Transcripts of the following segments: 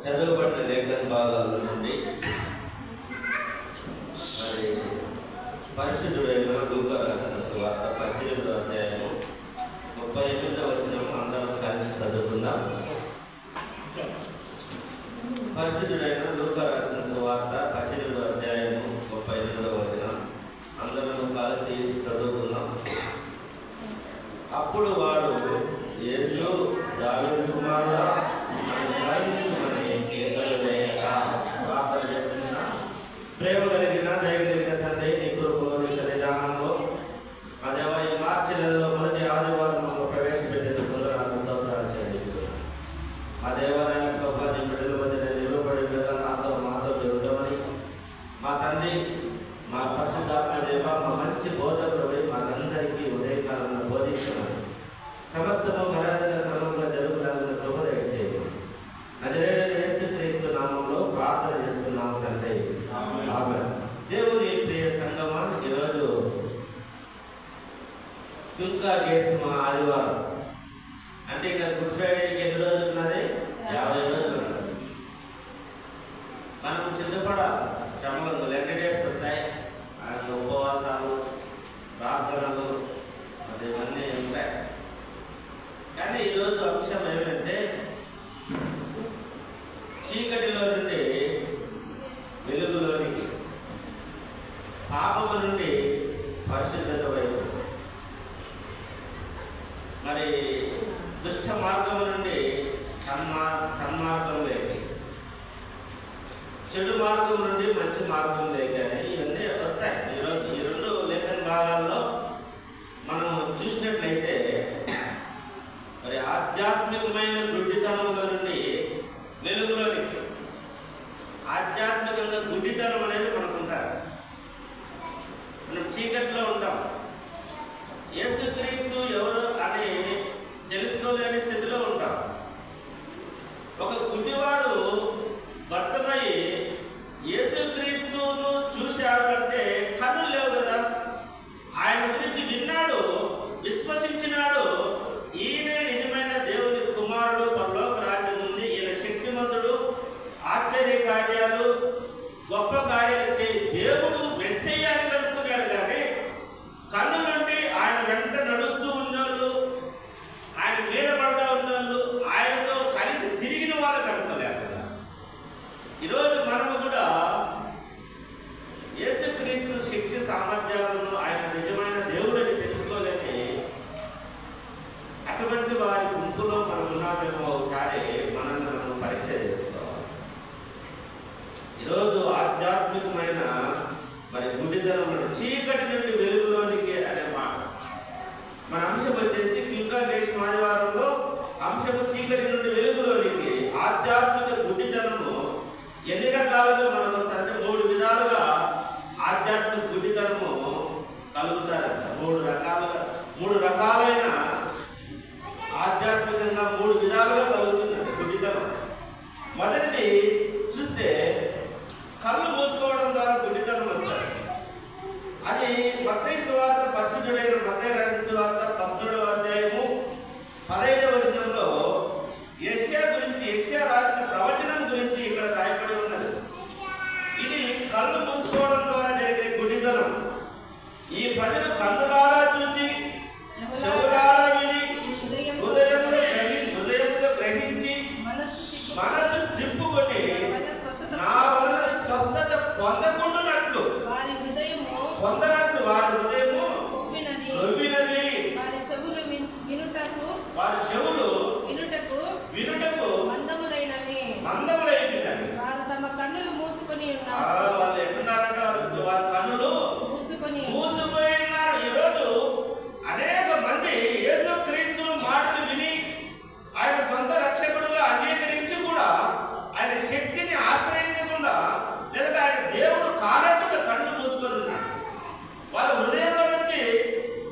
చదువుబడిన లేఖన భాగాల నుండి మరి పరిశుద్ధుడైన లూకా రాసిన సువార్త 18వ అధ్యాయము 38వ వచనం అందరం కలిసి చదువుకుందాం. పరిశుద్ధుడైన లూకా రాసిన సువార్త 18వ అధ్యాయము 38వ వచనం అందరం కలిసి చదువుకుందాం. అప్పుడు వాడు, యేసు దావీదు కుమారుడా, ప్రేమ కలిగిన దయ కలిగిన తండ్రి, నీ కృపలోని సన్నిధానంలో అదేవ ఈ మార్చి నెలలో మొదటి ఆదివారం ప్రవేశపెట్టేందుకు నాకు స్తోత్రాలు చెల్లిస్తున్నాను. అదేవరైన ప్రభా, నీ బిడ్డల మధ్య నిలబడి నాతో మాతో జరుగుతామని మా తండ్రి, మా పరిశుద్ధాత్మ దేవ, మా మంచి బోధకుడు మాకందరికీ ఉదయకాలంలో బోధించమని సమస్తము మర్యాద క్రమంగా జరుగుతాలని కృప దయచేయండి. నజరేయుడైన యేసుక్రీస్తు నామంలో ప్రార్థన చేస్తున్నాము తండ్రి, ఆమేన్. దేవుని ప్రియ సంగమా, ఈరోజు ఇంకా మా ఆదివారం అంటే ఇక గుడ్ ఫ్రైడేకి ఎన్ని రోజులు ఉన్నది? 50 రోజులు ఉన్నది. మనం సిద్ధపడాలి. శ్రమలు 11 డేస్ వస్తాయి. ఉపవాసాలు, ప్రార్థనలు అది ఇవన్నీ ఉంటాయి. కానీ ఈరోజు అంశం ఏమంటే చీకటిలో నుండి వెలుగులోనికి, పాపము నుండి పరిశుద్ధత వైపు, మరి దుష్ట మార్గం నుండి సన్మార్గంలోకి, చెడు మార్గం నుండి మంచి మార్గంలోకి అని ఇవన్నీ వస్తాయి. ఈరోజు ఈ 2 లేఖన భాగాల్లో మనం చూసినట్లయితే మరి ఆధ్యాత్మికమైన గుడ్డితనంలో నుండి వెలుగులోనికి. ఆధ్యాత్మికంగా గుడ్డితనం అనేది మనకు ఉంటుంది. మనం చీకట్లో ఉంటాం. యేసుక్రీస్తు ఎవరు అని తెలుసుకోలేని స్థితిలో ఉంటాం. ఒక గుడ్డివాడు భర్తమై యేసుక్రీస్తును చూశాడు అంటే కన్నులు లేవు కదా. ఆయన గురించి విన్నాడు, విశ్వసించినాడు. ఈయనే నిజమైన దేవుని కుమారుడు, పరలోక రాజ్యం ఉంది, ఈయన శక్తిమంతుడు, ఆశ్చర్య కార్యాలు, గొప్ప కార్యాలు చేయి దేవుడు మెస్సయ్య అని కనుక్కున్నాడు. కానీ కన్ను నుండి ఆయన వెంట నడుస్తూ ఉన్నోళ్ళు, ఆయన మీద పడతా ఉన్నోళ్ళు, ఆయనతో కలిసి తిరిగిన వాళ్ళు కనుక్కోలేక ఈరోజు మనము కూడా యేసుక్రీస్తు శక్తి సామర్థ్యాలను, ఆయన నిజమైన దేవుడని తెలుసుకోలేని అటువంటి వారి గుంపులో మనం ఉన్నామేమో ఒకసారి మనల్ని మనం పరీక్ష చేసుకోవాలి. ఈరోజు ఆధ్యాత్మికమైన మరి గుడ్డితనం, చీకటి నుండి వెలుగులోనికి అనే మాట. మన అంశం వచ్చేసి ఇంకా దేశం ఆదివారంలో అంశము చీకటి నుండి వెలుగులోనికి. ఆధ్యాత్మిక గుడ్డితనము ఎన్ని రకాలుగా మనకు 3 విధాలుగా ఆధ్యాత్మిక గుడ్డితనము కలుగుతారంట. 3 రకాలైన ఆధ్యాత్మికంగా 3 విధాలుగా కలుగుతుంది గుడ్డితనం. మొదటిది చూస్తే కళ్ళు మూసుకోవడం ద్వారా గుడ్డితనం వస్తుంది. అది మత్తయి సువార్త, పరిశుద్ధుడైన మత్తయి రాసిన సువార్త 13వ అధ్యాయము 15వ వచనంలో యెషయా రాసిన ప్రవచనం గురించి ఇక్కడ రాయబడి ఉన్నది. ఇది కళ్ళు మూసుకోవడం ద్వారా జరిగే గుడ్డితనం. ఈ ప్రజలు కన్నులారా చూచి, చెవులారా విని, హృదయంలో గ్రహించి, మనసు త్రిప్పుకొని నా వలన స్వస్థత పొందకుండానట్లు పొందనట్లు వారి హృదయము నవ్వినది. వారి చెవులు వినుటకు మందములైనవి. వారు తమ కన్నులు మూసుకొని ఉన్నారు. వాళ్ళు ఎట్టున్నారంటే వారి కన్నులు మూసుకొని ఉన్నారు. ఈరోజు అనేక మంది యేసుక్రీస్తు మాటలు విని ఆయన సొంత రక్షకుడుగా అంగీకరించి కూడా ఆయన శక్తిని ఆశ్రయించకుండా, లేదంటే ఆయన దేవుడు కానట్టుగా కన్ను మూసుకొని ఉన్నారు. వాళ్ళ హృదయంలో నుంచి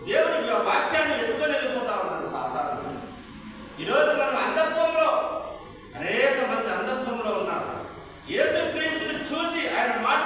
దేవుని వాక్యాన్ని ఎత్తుకొని వెళ్ళిపోతా ఉన్నారు సాధారణ. ఈరోజు మనం అంధత్వంలో, అనేక మంది అంధత్వంలో ఉన్నారు. యేసుక్రీస్తుని చూసి ఆయన మాట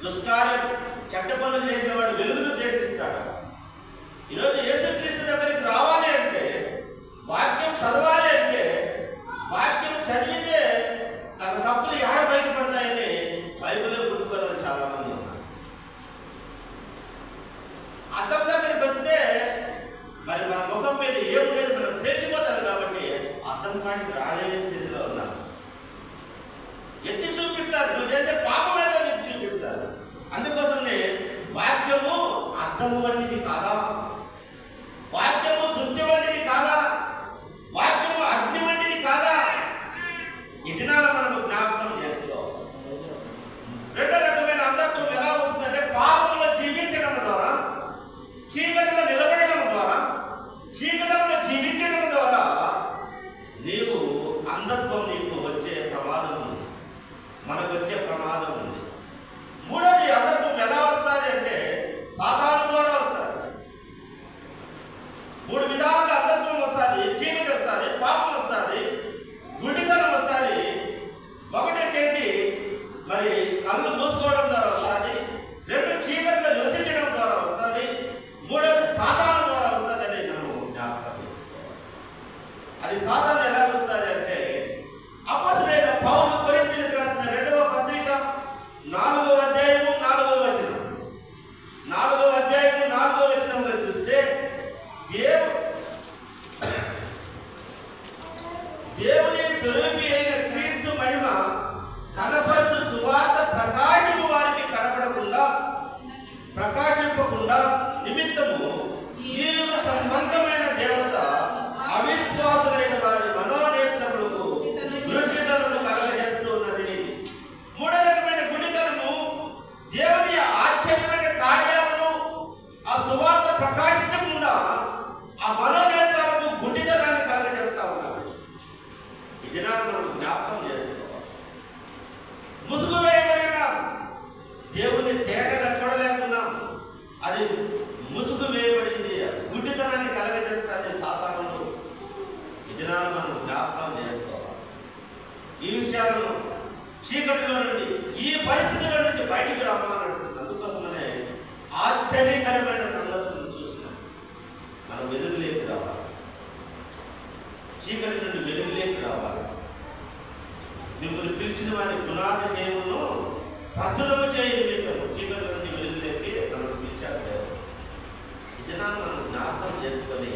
దుష్కార్యం చెడ్డ పనులు చేసేవాడు వెలుగును ద్వేషిస్తాడు. ఈరోజు యేసుక్రీస్తు దగ్గరికి రావాలి అంటే, వాక్యం చదవాలి అంటే, వాక్యం చదివితే తన తప్పులు ఎక్కడ బయటపడతాయని బైబిల్లో పుట్టుకొని చాలా మంది ఉన్నారు. అద్దం దగ్గరికి వస్తే మరి మన ముఖం మీద ఏముండేది మనకు తెచ్చిపోతుంది కాబట్టి అద్దం కాడికి రాలేని స్థితిలో ఉన్నాం. ఎత్తి చూపిస్తారు, నువ్వు చేసే పాపం ఏదో నీకు చూపిస్తారు. అందుకోసమే వాక్యము అద్దము వంటిది కాదా, వాక్యము శుద్ధి వంటిది కాదా, వాక్యము అగ్ని వంటిది కాదా, ఈ దినాల మనము జ్ఞాపకం చేసుకోవాలి. రెండో రకమైన అంధత్వం ఎలా వస్తుందంటే, పాపంలో జీవించడం ద్వారా, చీకటిలో నిలబడడం ద్వారా, చీకటంలో జీవించడం ద్వారా నీవు అంధత్వం నీకు వచ్చే ప్రమాదం ఉంది, మనకు వచ్చే ప్రమాదం ఉంది. మూడోది అంధత్వం ఎలా వస్తుంది అంటే, సాతాను ద్వారా వస్తుంది. మూడు విధాలుగా అంధత్వం వస్తుంది. చీకటి వస్తుంది, పాపం వస్తుంది, గుడ్డితనం వస్తుంది. ఒకటి వచ్చేసి మరి కళ్ళు మూసుకోవడం ద్వారా వస్తుంది, రెండు చీకట్లో నివసించడం ద్వారా వస్తుంది, మూడోది సాతాను ద్వారా వస్తుంది అని మనం జ్ఞాపకం చేసుకోవాలి. అది సాతాను ఎలా వస్తుంది అంటే, అపోస్తలుడైన పౌలు కొరింథీయులకు రాసిన 2వ పత్రిక 4వ అధ్యాయము 4వ వచనం, 4వ అధ్యాయము 4వ వచనంలో చూస్తే, దేవుని స్వరూపి అయిన క్రీస్తు మహిమ కనపరచు సువార్త ప్రకాశము వారికి ప్రకాశింపకుండా నిమిత్తము ఈ సంబంధమైన దేవత అవిశ్వాసులైన వారి మనోనేత్రములకు గుడ్డితనము కలగజేస్తూ ఉన్నది. మూడో రకమైన గుడ్డితనము దేవుని ఆశ్చర్యమైన కార్యాలను ఆ సువార్త ప్రకాశించకుండా ఆ మనోనేత్రాలకు గుడ్డితనాన్ని కలగజేస్తా ఉన్నారు. ఈ దినాన్ని మనం జ్ఞాపకం చేసుకోవాలి. ముసుగు వేయబడిన దేవుని తేటగా చూడలేకున్నాం, అది ముసుగు వేయబడింది, గుడ్డితనాన్ని కలగజేస్తుంది సాతాను. ఈ దినాన్ని మనం జ్ఞాపకం చేసుకోవాలి. ఈ విషయాలను చీకటిలో నుండి, ఈ పరిస్థితుల నుంచి బయటికి రమ్మాలంటున్నాం. అందుకోసమనే ఆశ్చర్యకరమైన సంగతులను చూస్తున్నాం. మనం వెలుగులేకి రావాలి, చీకటి నుండి వెలుగులేకి రావాలి. మిమ్మల్ని పిలిచిన వారి గుణాతిశయములను ప్రచురము చేయ నిమిత్తము చీకటి నుండి వెలుగులేకి మనకు పిలిచారు. ఇదినాన్ని మనం జ్ఞాపకం చేసుకొని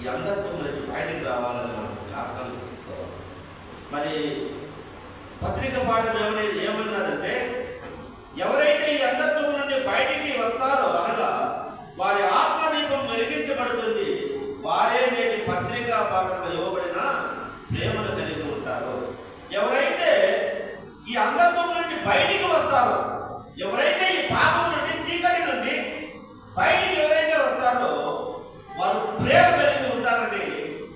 ఈ అంధత్వం నుంచి బయటికి రావాలని మనం జ్ఞాపకం చేసుకోవాలి. మరి పత్రిక పాఠం ఏమన్నదంటే, ఎవరైతే ఈ అంధత్వం నుండి బయటికి వస్తారో అనగా వారి ఆత్మదీపం వెలిగించబడుతుంది, వారే నేటి పత్రికా పాఠంలో ఇవ్వబడిన ప్రేమను కలిగి ఉంటారు. ఎవరైతే ఈ అంధత్వం నుండి బయటికి వస్తారో, ఎవరైతే ఈ పాపం నుండి చీకటి నుండి బయటికి ఎవరైతే వస్తారో వారు ప్రేమ కలిగి ఉంటారని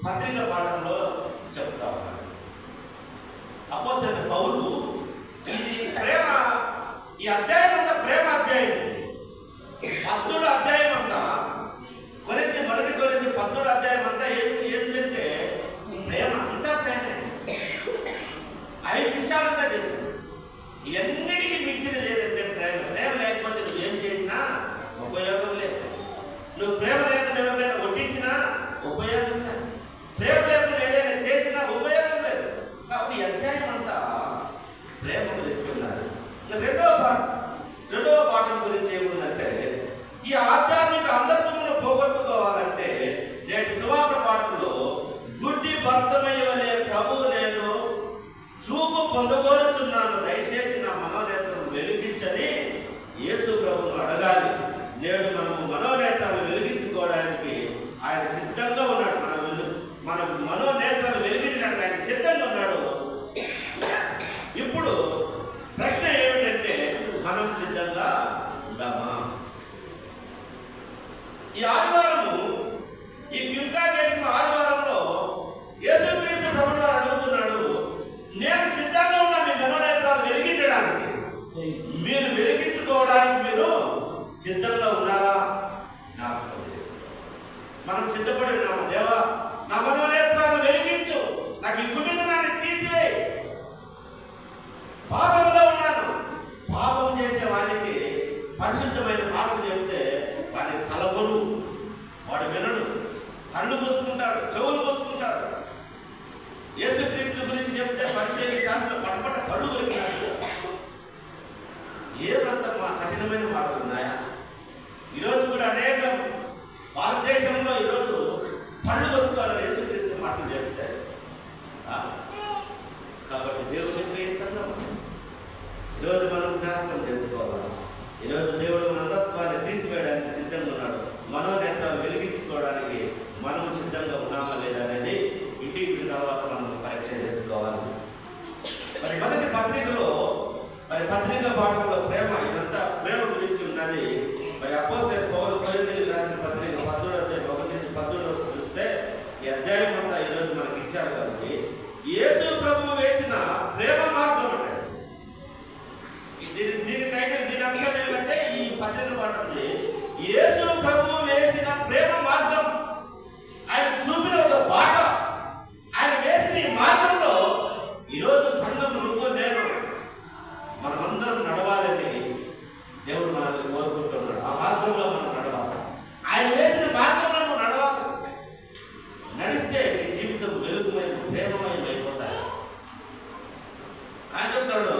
పత్రిక పాఠంలో చెప్తా ఉన్నారు. అపోస్తలుడైన పౌలు ఇది ప్రేమ, ఈ అధ్యాయం అంతా ప్రేమ అధ్యాయం. 13వ అధ్యాయం అంతా మొదటి కొరింథీ 13వ అధ్యాయం అంతా ఏమిటంటే ప్రేమ, అంతా ప్రేమే. 5 విషయాలు ఉంటుంది. ఇవన్నిటికీ మించినది ఏదంటే ప్రేమ. ప్రేమ లేకపోతే నువ్వేం చేసినా ఉపయోగం లేదు. నువ్వు ప్రేమ లేకుండా ఎవరికైనా వడ్డించినా ఉపయోగం లేదు. ప్రేమ లేకుండా ఏదైనా చేసినా ఉపయోగం లేదు. కాబట్టి ఈ అధ్యాయం అంతా ప్రేమ గురించి ఉన్నారు. రెండవ పాఠం గురించి ఏముందంటే, ఈ ఆధ్యాత్మిక అంధత్వమును పోగొట్టుకోవాలంటే నేటి సువార్త పాఠంలో గుడ్డి భక్తమయ్య వలె ప్రభువు నేను చూపు పొందగోరుచున్నాను, దయచేసి నా మనోనేత్రం వెలిగించని యేసు ప్రభువును అడగాలి. నేడు మనము మనోనేత్రాలు వెలిగించుకోవడానికి ఆయన సిద్ధంగా ఉన్నాడు. మన మనోనేత్రాలు వెలిగించడానికి ఆయన సిద్ధంగా ఉన్నాడు. ఇప్పుడు ప్రశ్న ఏమిటంటే, మనం సిద్ధంగా ఉందామా? ఈ ఆదివారము, ఈ యుద్ధ చేసిన ఆదివారంలో యేసుక్రీస్తు ప్రభువు వారు అడుగుతున్నాడు, నేను సిద్ధంగా ఉన్నా మీ మనోనేత్రాలు వెలిగించడానికి, మీరు వెలిగించుకోవడానికి మీరు సిద్ధంగా ఉన్నారా? జ్ఞాపకం చేసుకోవాలి. మనం సిద్ధపడి ఉన్నాము. దేవా, నా మనోనేత్రాలు వెలిగించు, నాకు ఈ గుడ్డితనాన్ని తీసివేయి. పాపంలో ఉన్నాను, పాపం చేసే వాడిని పరిశుద్ధమైన మాటలు చెప్తే వాడి తలబొరు, వాడు వినడు, కళ్ళు మూసుకుంటాడు, చెవులు మూసుకుంటాడు. యేసుక్రీస్తు గురించి చెప్తే పరిశీలన శాస్త్రం పటపట కళ్ళు కొరికినాడు. ఏమంత మా కఠినమైన మాటలు ఉన్నాయా? ఈరోజు కూడా అనేక భారతదేశంలో ఈరోజు కళ్ళు కొరుకుతారు యేసుక్రీస్తు మాటలు చెప్తే. కాబట్టి దేవుని ప్రియ సంఘం, ఈరోజు మనం జ్ఞాపకం చేసుకోవాలి. ఈరోజు దేవుడు మన అంధత్వాన్ని తీసివేయడానికి సిద్ధంగా ఉన్నాడు. మనోనేత్రాలు వెలిగించుకోవడానికి మనం సిద్ధంగా ఉన్నామా లేదా అనేది ఇంటికి తర్వాత మనం పరీక్ష చేసుకోవాలి. మరి మొదటి పత్రికలో, మరి పత్రిక భాగంలో ప్రేమ, ఇదంతా ప్రేమ గురించి ఉన్నది. మరి అపోస్తలుడైన పౌలు కొరింథీయులకు రాసిన పత్రిక 11:1-12 చూస్తే ఈ అధ్యాయం అంతా ఈరోజు మనకి ఇచ్చారు. కాబట్టి యేసు ప్రభువు వేసిన ప్రేమ మార్గం అంటే దీని టైటిల్, దీని అంశం ఏమంటే ఈ పత్రిక పాఠంది యేసు ప్రభువు వేసిన ప్రేమ మార్గం. ఆయన చూపిన ఒక బాట, ఆయన వేసిన ఈ మార్గంలో ఈరోజు సంఘం, నువ్వు నేను, మనమందరం నడవాలని దేవుడు మనల్ని కోరుకుంటున్నాడు. ఆ మార్గంలో మనం నడవాలి. ఆయన వేసిన మార్గంలో నువ్వు నడవాలి. నడిస్తే నీ జీవితం వెలుగుమైన, ప్రేమమయం అయిపోతాయి. ఆయన చెప్తాడు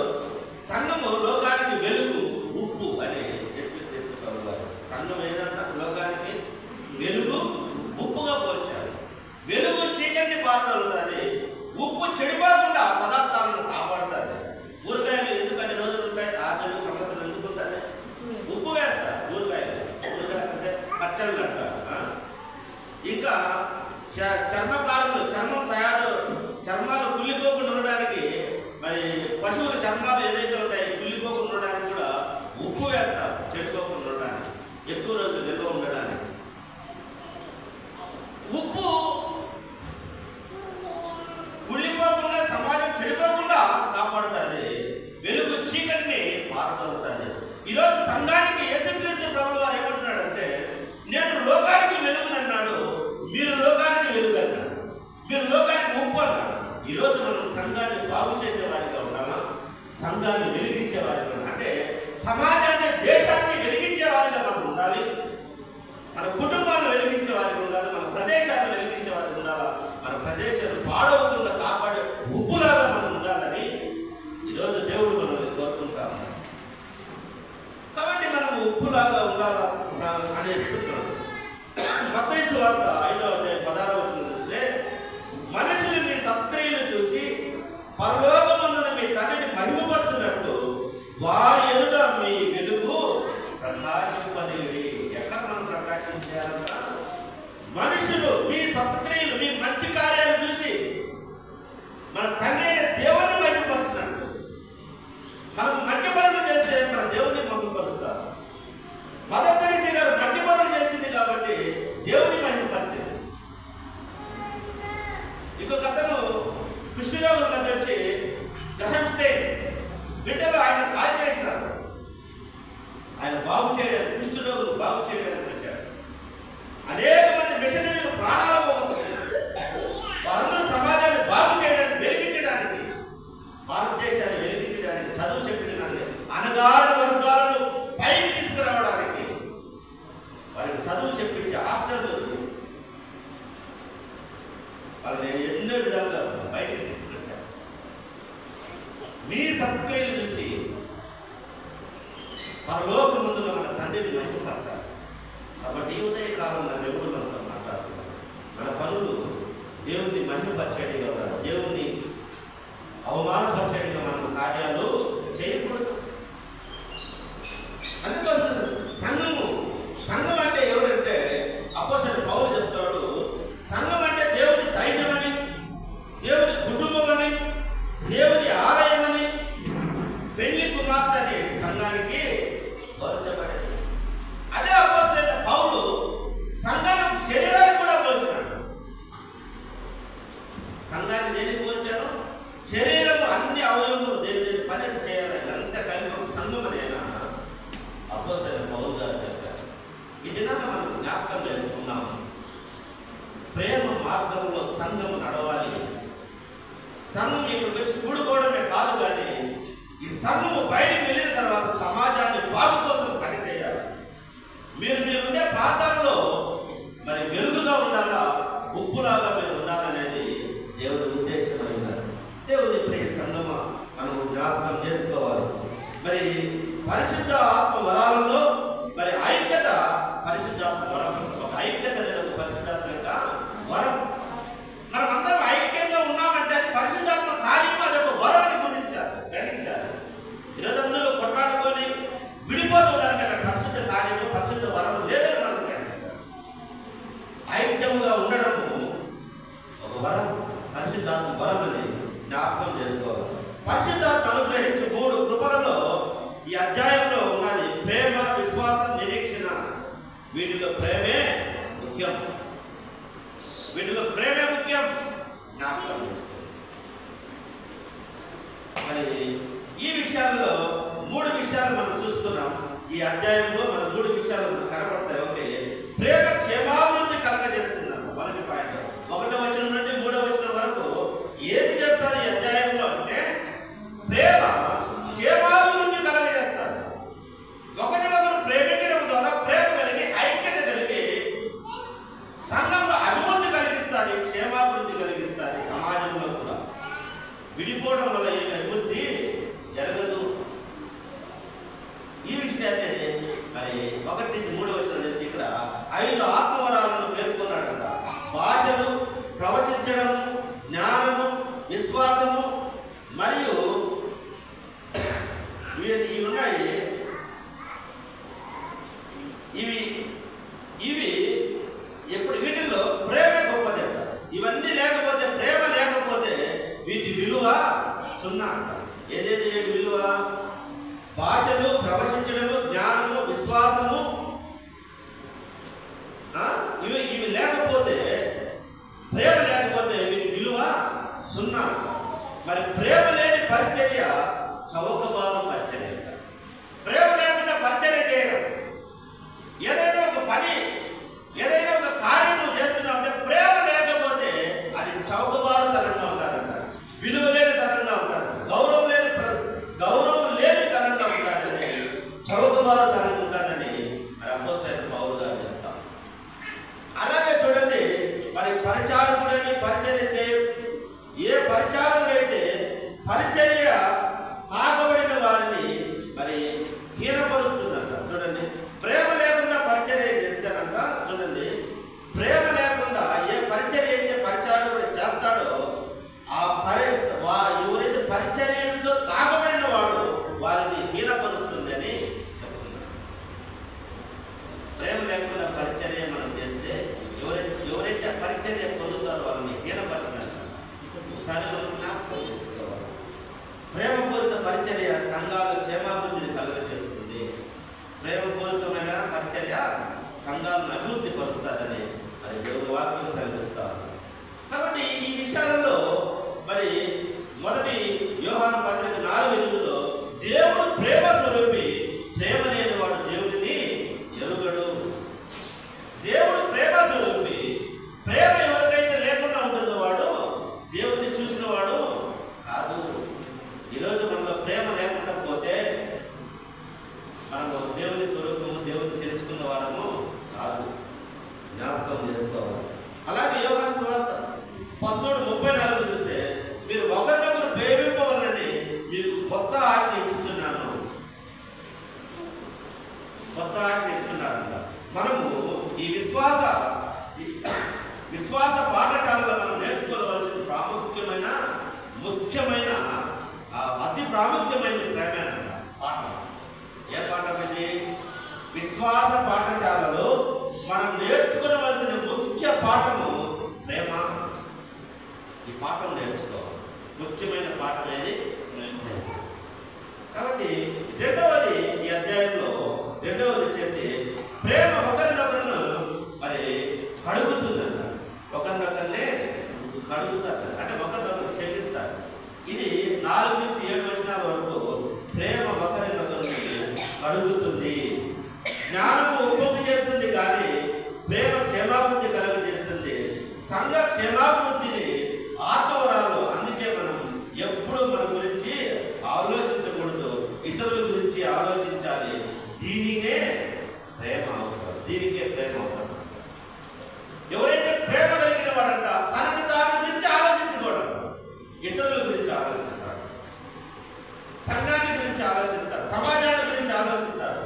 సంఘము లోకానికి వెలుగు, ఉప్పు అని. యేసుక్రీస్తు ప్రభువు వారు సంఘం ఏంటంటే లోకానికి వెలుగు, ఉప్పుగా పోల్చారు. వెలుగు చీకటిని పారదలుతుంది, ఉప్పు చెడిపోకుండా పదార్థాలను కాపాడుతుంది. ఊరగాయలు ఎందుకని రోజులు ఉంటాయి, 6 నెలలు, సంవత్సరాలు ఎందుకు ఉంటుంది? ఉప్పు వేస్తారు ఊరగాయలు. ఊరగాయలు అంటే పచ్చళ్ళు అంటారు. ఇంకా చర్మకారులు చర్మాలు కుళ్ళిపోకుండా ఉండడానికి, మరి పశువుల చర్మాలు ఏదైతే ఉంటాయి కుళ్ళిపోకుండా ఉండడానికి కూడా ఉప్పు వేస్తారు, చెడిపోకుండా ఉండడానికి, ఎక్కువ రోజులు నిల్వ ఉండడానికి. ఉప్పు కుళ్ళిపోకుండా, సమాజం చెడిపోకుండా కాపాడుతుంది. వెలుగు చీకటిని పారదలుతుంది. ఈరోజు సంఘానికి యేసుక్రీస్తు ప్రభువు వారు ఏమంటున్నాడంటే, నేను లోకానికి వెలుగునన్నాడు, మీరు లోకానికి వెలుగు అన్నాడు, మీరు లోకానికి ఉప్పు అన్నాడు. ఈరోజు మనం సంఘాన్ని బాగు చేసే వారిగా ఉండాలా, సంఘాన్ని వెలిగించే వారిగా ఉండాలి. అంటే సమాజాన్ని, దేశాన్ని వెలిగించే వారిగా మనం ఉండాలి. మన కుటుంబాన్ని వెలిగించే వారికి ఉండాలి, మన ప్రదేశాన్ని వెలిగించే వారికి ఉండాలా, మన ప్రదేశాన్ని పాడవకుండా కాపాడే ఉప్పులాగా మనం ఉండాలని ఈరోజు దేవుడు మనల్ని కోరుకుంటాం. కాబట్టి మనం ఉప్పులాగా ఉండాలా అని చెప్తున్నాడు. మత్తయి సువార్త 5:16 చూస్తే, మనుషులు మీ సత్క్రియలు చూసి పరలోకమందున మీ తండ్రిని మహిమపరచున్నట్టు వారి ఎదుట మీ వెలుగు ప్రకాశింపనివ్వండి. ఎక్కడ మనం ప్రకాశించాలంట? మనుషులు మీ సత్క్రియలు, మీ మంచి కార్యాలు చూసి మన తండ్రి అయిన దేవుని మహిమపరుచున్నట్టు. మనం మంచి పనులు చేస్తే మన దేవుని మహిమపరుస్తారు. మదర్ తెరెసా గారు మంచి పనులు చేసింది కాబట్టి దేవుని మహిమపరిచింది. ఇంకొక అతను కుష్ఠరోగుల మధ్య వచ్చి గ్రహం స్టేట్ బిడ్డలు ఆయన కాల్ చేసినారు. ఆయన బాగు చేయడానికి, కుష్ఠరోగులు బాగు చేయడానికి వచ్చారు. అనేక మంది మిషనరీలు ప్రాణాలు పోగొట్టుకున్నారు. వారందరూ సమాజాన్ని బాగు చేయడానికి, వెలిగించడానికి, భారతదేశాన్ని వెలిగించడానికి, చదువు చెప్పడానికి, అనగారిన వర్గాలను పైకి తీసుకురావడానికి, వారికి చదువు చెప్పించే హాస్టల్ వాళ్ళని ఎన్నో విధాలుగా బయటికి తీసుకొచ్చారు. మీ సత్క్రియలు చూసి పరలోకం ముందు మన తండ్రిని మహిమపరచాలి. కాబట్టి ఈ ఉదయకాలంలో దేవుడు మనతో మాట్లాడుతున్నారు. మన పనులు దేవుని మహిమపరిచేటిగా ఉండాలి. దేవుణ్ణి అవమానపరిచేటిగా మనం కార్యాలు చేయకూడదు. అందుకోసం సంఘం అంటే ఎవరంటే, అపోస్తలుడైన పౌలు చెప్తాడు, సంఘం అంటే దేవుని సైన్యమని, దేవుని కుటుంబమని, దేవుని ఆలయమని, పెళ్లి కుమార్తె అని సంఘానికి పోల్చబడేది. అదే అపోస్తలుడైన పౌలు సంఘానికి, శరీరాన్ని కూడా పోల్చాడు. సంఘాన్ని దేనికి పోల్చాడు? శరీరం అన్ని అవయవములు దేని పని చేయాలి. వరాలలో మరి ఐక్యత పరిశుద్ధాత్మ వరం. ఒక ఐక్యత అనేది ఒక పరిశుద్ధాత్మ యొక్క వరం. మనం అందరం ఐక్యంగా ఉన్నామంటే అది పరిశుద్ధాత్మ కార్యం, అది ఒక వరం అని గ్రహించాలి. ఈరోజు అందులో కొట్లాడుకొని విడిపోతున్నారంటే అక్కడ పరిశుద్ధ కార్యము, పరిశుద్ధ వరం లేదని మనం గ్రహించాలి. ఐక్యముగా ఉండడము ఒక వరం, పరిశుద్ధాత్మ వరం అని జ్ఞాపకం చేసుకోవాలి. పరిశుద్ధాత్మ అనుగ్రహించే 3 కృపలలో ఈ అధ్యాయంలో ఉన్నది ప్రేమ, విశ్వాసం, నిరీక్షణ. వీటిలో ప్రేమే ముఖ్యం. జ్ఞాపకం చేసుకోవాలి. మరి ఈ విషయాల్లో 3 విషయాలు మనం చూసుకున్నాం. ఈ అధ్యాయంలో మన 3 విషయాలు మనకు కనబడతాయి. ఒకటి, ప్రేమ క్షేమాభివృద్ధి కలగజేస్తున్నాం. మొదటి పాయింట్ 1వ వచనం నుండి 3వ వచనం వరకు ఏమి చేస్తారు ఈ అధ్యాయంలో అంటే ప్రేమ క్షేమాభివృద్ధి కలగజేస్తారు. ఒకరినొకరు ప్రేమించడం ద్వారా ప్రేమ కలిగి ఐక్యత కలిగి సంఘంలో అభివృద్ధి కలిగిస్తుంది, క్షేమాభివృద్ధి కలిగిస్తుంది. సమాజంలో కూడా విడిపోవడం వల్ల ఏమి అభివృద్ధి జరగదు. ఈ విషయాన్ని మరి 1 నుంచి 3వ వచనం నుంచి ఇక్కడ 5 ఆత్మవరాలను పేర్కొన్నాడంట. భాషలు, ప్రవచించడము, జ్ఞానము, విశ్వాసము మరియు ఇవి ఉన్నాయి. ఇవి ఎప్పుడు వీటిల్లో ప్రేమ గొప్పది అంట. ఇవన్నీ లేకపోతే, ప్రేమ లేకపోతే వీటి విలువ 0 అంట. ఏదేది విలువ? భాషలు, ప్రవచించడము, జ్ఞానము, విశ్వాసము, ఇవి లేకపోతే, ప్రేమ లేకపోతే వీటి విలువ 0. మరి ప్రేమ లేని పరిచర్య చౌకబారు పరిచర్య. ప్రేమ లేకుండా పరిచర్య చేయడం, ఏదైనా ఒక పని, ఏదైనా ఒక కార్యం నువ్వు చేస్తున్నావు అంటే ప్రేమ లేకపోతే అది చౌకబారుతనంగా ఉంటారంట, విలువ లేని తనంగా ఉంటారు, గౌరవం లేని తనంగా ఉంటారని, చౌకబారుతనంగా ఉంటుందని మరి అపోస్తలుడైన పౌలు గారు చెప్తారు. అలాగే చూడండి, మరి పరిచారకుడని పరిచర్య ఏ పరిచారకుడైతే పరిచర్య తాకబడిన వారిని మరి హీనపరుస్తుందంట. చూడండి, ప్రేమ లేకుండా పరిచర్య చేస్తారంట. చూడండి, ప్రేమ లేకుండా ఏ పరిచర్య అయితే పరిచారకుడు చేస్తాడో ఎవరైతే పరిచర్యతో తాకబడిన వాడు వారిని హీనపరుస్తుంది అని చెప్తున్నారు. ప్రేమ లేకుండా పరిచర్య మనం చేస్తే ఎవరైతే పరిచర్య పొందుతారో వారిని హీనపరచినట్టు ఒకసారి మనం జ్ఞాపకం చేసుకోవాలి. ప్రేమపూరిత పరిచర్య సంఘాలు క్షేమాభివృద్ధిని కలుగజేస్తుంది. ప్రేమపూరితమైన పరిచర్య సంఘాలను అభివృద్ధి పరుస్తుందని మరి దేవుని వాక్యం సెలవిస్తారు. కాబట్టి ఈ విషయాలలో మరి మొదటి యోహాను పత్రిక 4:8లో దేవుడు ప్రేమ స్వరూపి, ప్రేమ లేని వాడు దేవుడిని ఎరుగడు. దేవుడు ప్రేమ స్వరూపి. ప్రేమ ఎవరికైతే లేకుండా ఉంటుందో వాడు దేవుడిని చూసిన వాడు కాదు. ఈరోజు మనలో ప్రేమ లేకుండా పోతే మనము దేవుని స్వరూపము, దేవుడిని తెలుసుకున్న వారము కాదు. జ్ఞాపకం చేసుకోవాలి. అలాగే యోహాను సువార్త 13:34 చూస్తే మీరు ఒకరినొకరు ప్రేమింపవాలని మీకు కొత్త ఆజ్ఞ ఇస్తున్నాను. మనము ఈ విశ్వాస పాఠశాలలో మనం నేర్చుకోవాల్సిన ముఖ్యమైన అతి ప్రాముఖ్యమైన ప్రేమేనంట పాఠం. ఏ పాఠం ఇది? విశ్వాస పాఠశాలలో మనం నేర్చుకోవలసిన ముఖ్య పాఠము ప్రేమ. ఈ పాఠం నేర్చుకోవాలి. ముఖ్యమైన పాఠం ఏది? కాబట్టి రెండవది, ఈ అధ్యాయంలో రెండవది వచ్చేసి ప్రేమ ఒకరినొకరును మరి కడుగుతుందంట. ఒకరినొకరినే కడుగుతారు అంటే ఒకరినొకరు క్షమిస్తారు. ఇది 4 నుంచి 7 వచనాల వరకు ప్రేమ ఒకరినొకరిని కడుగుతుంది. జ్ఞానము ఉత్పత్తి చేస్తుంది కానీ ప్రేమ క్షేమాభివృద్ధి కలుగజేస్తుంది. సంఘ క్షేమాభివృద్ధిని ఆత్మవరాలు. అందుకే మనం ఎప్పుడు మన గురించి ఆలోచించకూడదు, ఇతరుల గురించి ఆలోచించాలి. దీనికే ప్రేమ అవసరం. ఎవరైతే ప్రేమ కలిగిన వాడంట తనని దాని గురించి ఆలోచించుకోవడం, ఇతరుల గురించి ఆలోచిస్తాడు, సంఘాన్ని గురించి ఆలోచిస్తాడు, సమాజాన్ని గురించి ఆలోచిస్తాడు.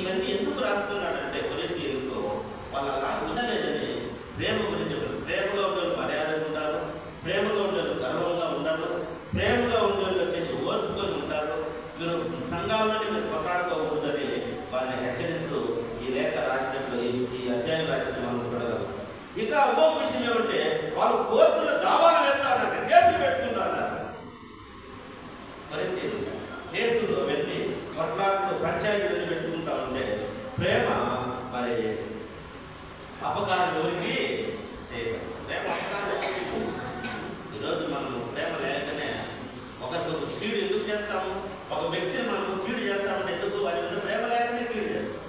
ఇవన్నీ ఎందుకు రాస్తున్నాడంటే కొరింథీయులతో వాళ్ళు అలా ఉండలేదని ప్రేమ గురించి చెప్పారు. ప్రేమగా ఉండేవాళ్ళు మర్యాదగా ఉంటారు, ప్రేమగా ఉండేవాళ్ళు గర్వంగా ఉంటారు, ప్రేమగా ఉండేవాళ్ళు వచ్చేసి ఓర్పుకొని ఉంటారు. మీరు సంఘాలని మీరు కొట్లాడుకోకూడదని వాళ్ళని హెచ్చరిస్తూ ఈ లేఖ రాసినట్లు ఈ అధ్యాయం రాసినట్లు మనం చూడగలం. ఇంకా ఇంకొక విషయం ఏమంటే వాళ్ళు కోర్టులో దావాలు వేస్తారంటే కేసులు పెట్టుకుంటారు. మరి కేసులు వెళ్ళి కొట్లాట్లు పంచాయతీలు పెట్టుకుంటా ఉంటే ప్రేమ మరి అపకారం ఎవరికి చేయగలరు. ప్రేమ అపకారం. ఈరోజు మనం ప్రేమ లేకనే ఒకరికి కీడు ఎందుకు చేస్తాము? ఒక వ్యక్తిని మనం కీడు చేస్తామంటే ఎందుకు? వారి మీద ప్రేమ లేకనే కీడు చేస్తాం.